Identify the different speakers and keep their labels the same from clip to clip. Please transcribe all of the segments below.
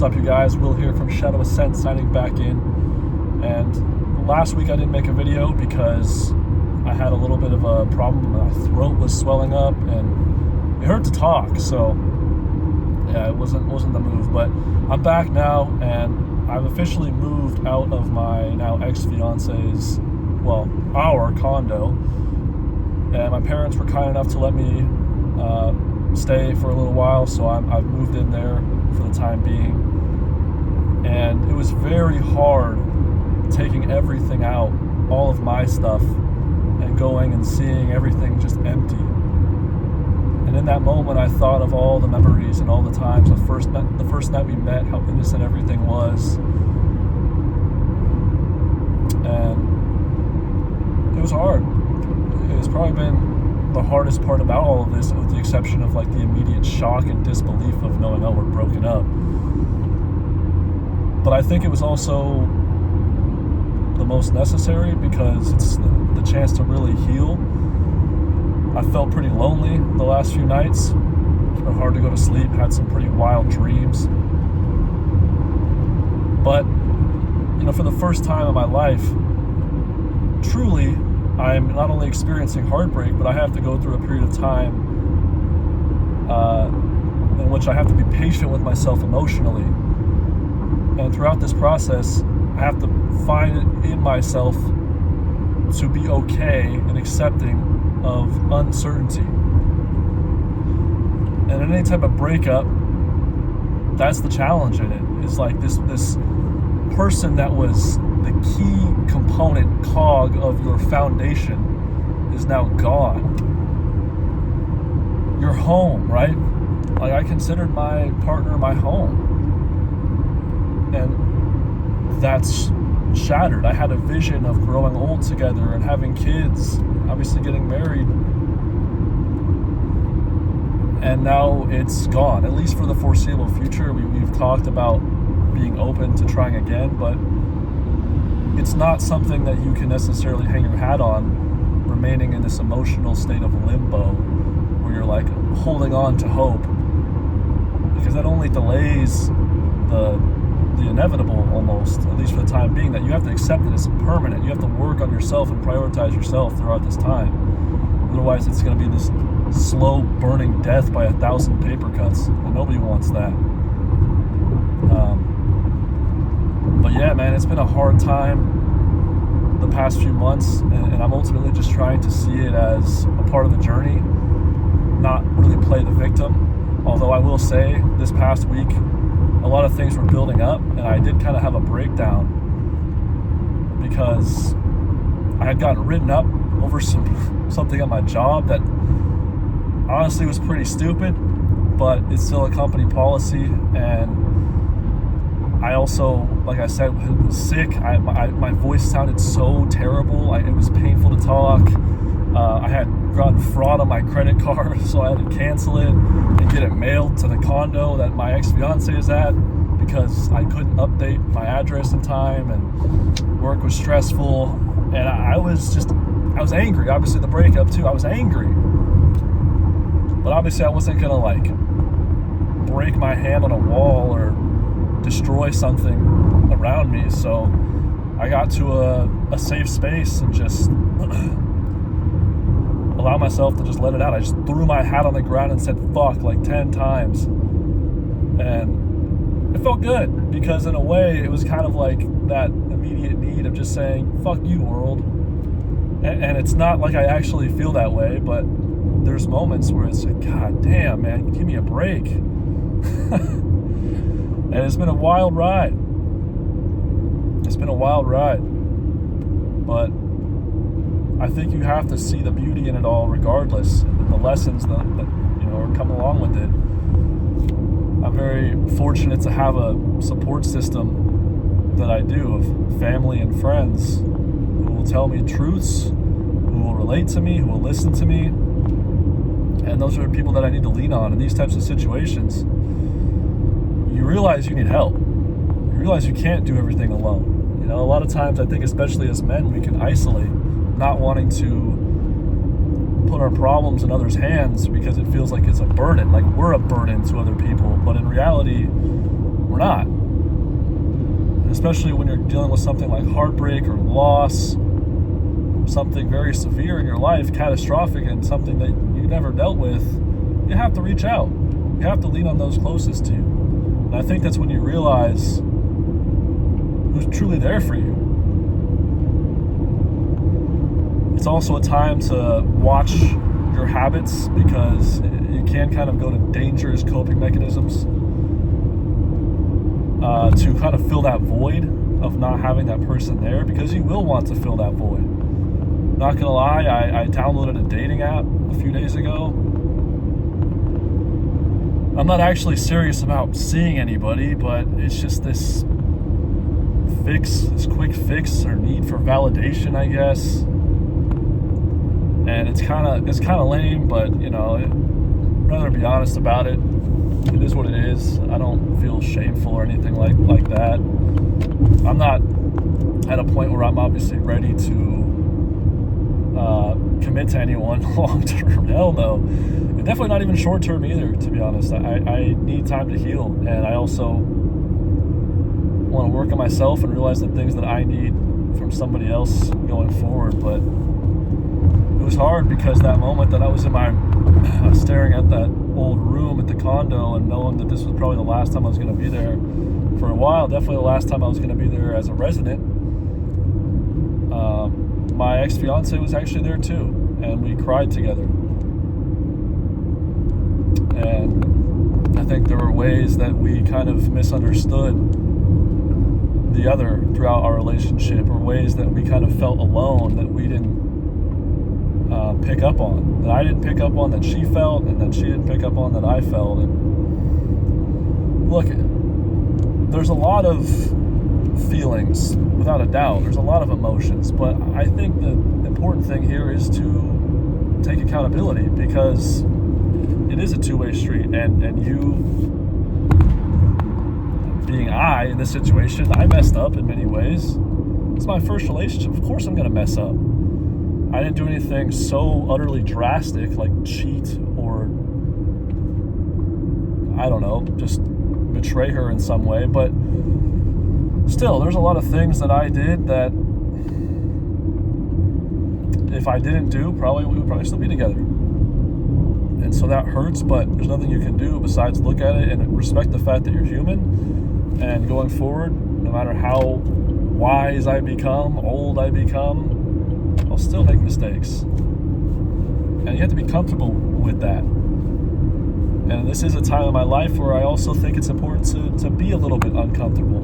Speaker 1: up, you guys? Will here from SHADOW ASCENT signing back in. And last week I didn't make a video because I had a little bit of a problem. My throat was swelling up and it hurt to talk. So yeah, it wasn't the move. But I'm back now, and I've officially moved out of my now ex-fiance's, well, our condo. And my parents were kind enough to let me stay for a little while, so I've moved in there for the time being. And it was very hard taking everything out, all of my stuff, and going and seeing everything just empty. And in that moment, I thought of all the memories and all the times the first night we met, how innocent everything was. And it was hard. It's probably been the hardest part about all of this, with the exception of like the immediate shock and disbelief of knowing, oh, we're broken up. But I think it was also the most necessary because it's the chance to really heal. I felt pretty lonely the last few nights. It's been hard to go to sleep, had some pretty wild dreams. But, you know, for the first time in my life, truly, I'm not only experiencing heartbreak, but I have to go through a period of time in which I have to be patient with myself emotionally. And throughout this process, I have to find it in myself to be okay and accepting of uncertainty. And in any type of breakup, that's the challenge in it. It's like this person that was the key component cog of your foundation is now gone. Your home, right? Like, I considered my partner my home, and that's shattered. I had a vision of growing old together and having kids, obviously getting married, and now it's gone, at least for the foreseeable future. We've talked about being open to trying again, but it's not something that you can necessarily hang your hat on, remaining in this emotional state of limbo where you're like holding on to hope, because that only delays the inevitable almost, at least for the time being, that you have to accept that it's permanent. You have to work on yourself and prioritize yourself throughout this time. Otherwise, it's going to be this slow burning death by 1,000 paper cuts, and nobody wants that. But yeah, man, it's been a hard time the past few months, and I'm ultimately just trying to see it as a part of the journey, not really play the victim. Although I will say, this past week, a lot of things were building up, and I did kind of have a breakdown because I had gotten written up over something at my job that honestly was pretty stupid, but it's still a company policy. And I also, like I said, was sick. My voice sounded so terrible. It was painful to talk. I had gotten fraud on my credit card, so I had to cancel it and get it mailed to the condo that my ex-fiance is at because I couldn't update my address in time, and work was stressful. And I was angry. Obviously, the breakup too, I was angry. But obviously, I wasn't gonna like break my hand on a wall or destroy something around me. So I got to a safe space and just allow myself to just let it out. I just threw my hat on the ground and said fuck like 10 times, and it felt good because in a way it was kind of like that immediate need of just saying fuck you, world. And it's not like I actually feel that way, but there's moments where it's like, god damn, man, give me a break. And it's been a wild ride. But I think you have to see the beauty in it all regardless, and the lessons that you know come along with it. I'm very fortunate to have a support system that I do of family and friends who will tell me truths, who will relate to me, who will listen to me. And those are people that I need to lean on in these types of situations. You realize you need help. You realize you can't do everything alone. You know, a lot of times I think, especially as men, we can isolate, not wanting to put our problems in others' hands because it feels like it's a burden, like we're a burden to other people. But in reality, we're not. Especially when you're dealing with something like heartbreak or loss, something very severe in your life, catastrophic, and something that you never dealt with, you have to reach out. You have to lean on those closest to you. And I think that's when you realize who's truly there for you. It's also a time to watch your habits, because you can kind of go to dangerous coping mechanisms to kind of fill that void of not having that person there, because you will want to fill that void. Not gonna lie, I downloaded a dating app a few days ago. I'm not actually serious about seeing anybody, but it's just this quick fix or need for validation, I guess. And it's kind of lame, but you know, I'd rather be honest about it. It is what it is. I don't feel shameful or anything like that. I'm not at a point where I'm obviously ready to commit to anyone long term. Hell no. And definitely not even short term either, to be honest. I need time to heal, and I also want to work on myself and realize the things that I need from somebody else going forward. But it was hard, because that moment that I was in my staring at that old room at the condo and knowing that this was probably the last time I was going to be there for a while, definitely the last time I was going to be there as a resident. My ex-fiance was actually there too, and we cried together. And I think there were ways that we kind of misunderstood the other throughout our relationship, or ways that we kind of felt alone that we didn't pick up on, that I didn't pick up on that she felt, and that she didn't pick up on that I felt. And look, there's a lot of feelings, without a doubt. There's a lot of emotions, but I think the important thing here is to take accountability, because it is a two-way street, and you, being I in this situation, I messed up in many ways. It's my first relationship. Of course I'm going to mess up. I didn't do anything so utterly drastic like cheat or, I don't know, just betray her in some way. But still, there's a lot of things that I did that if I didn't do, we would probably still be together. And so that hurts, but there's nothing you can do besides look at it and respect the fact that you're human. And going forward, no matter how wise I become, old I become, I'll still make mistakes. And you have to be comfortable with that. And this is a time in my life where I also think it's important to be a little bit uncomfortable.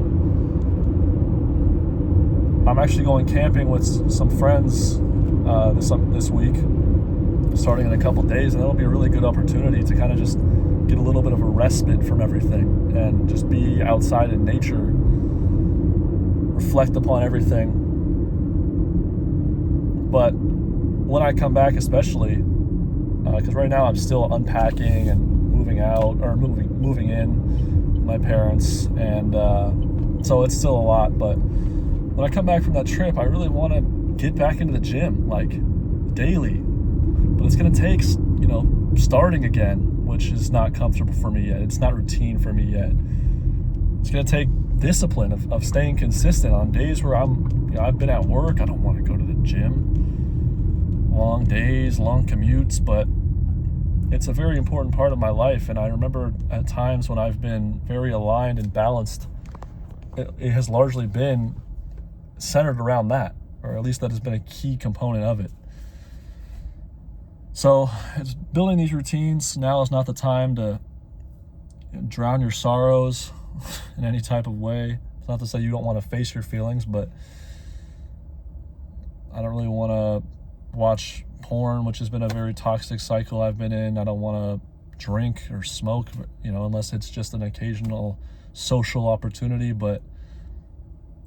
Speaker 1: I'm actually going camping with some friends this week, starting in a couple days, and that'll be a really good opportunity to kind of just get a little bit of a respite from everything and just be outside in nature, reflect upon everything. But when I come back, especially, because right now I'm still unpacking and moving out, or moving in with my parents, and so it's still a lot. But when I come back from that trip, I really want to get back into the gym, like daily. But it's going to take, starting again, which is not comfortable for me yet. It's not routine for me yet. It's going to take discipline of staying consistent on days where I've been at work. I don't want to go to the gym. Long days, long commutes, but it's a very important part of my life. And I remember at times when I've been very aligned and balanced, it has largely been centered around that, or at least that has been a key component of it. So it's building these routines. Now is not the time to drown your sorrows in any type of way. It's not to say you don't want to face your feelings, but I don't really want to watch porn, which has been a very toxic cycle I've been in. I don't want to drink or smoke, unless it's just an occasional social opportunity, but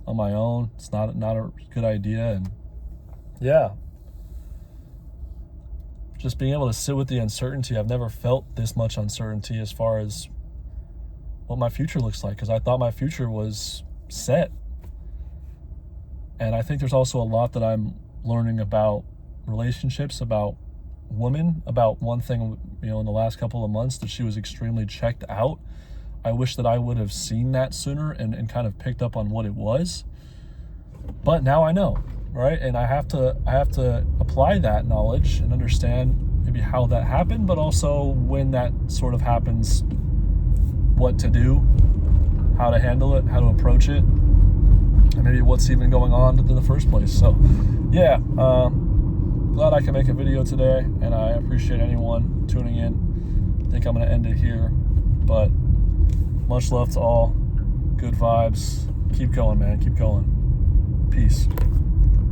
Speaker 1: on my own, it's not a good idea. And yeah, just being able to sit with the uncertainty. I've never felt this much uncertainty as far as what my future looks like, because I thought my future was set. And I think there's also a lot that I'm learning about relationships, about women, about one thing, in the last couple of months, that she was extremely checked out I wish that I would have seen that sooner and kind of picked up on what it was. But now I know, right? And I have to apply that knowledge and understand maybe how that happened, but also when that sort of happens, what to do, how to handle it, how to approach it, and maybe what's even going on in the first place. So yeah, glad I can make a video today, and I appreciate anyone tuning in. I think I'm going to end it here, but much love to all. Good vibes. Keep going, man. Keep going. Peace.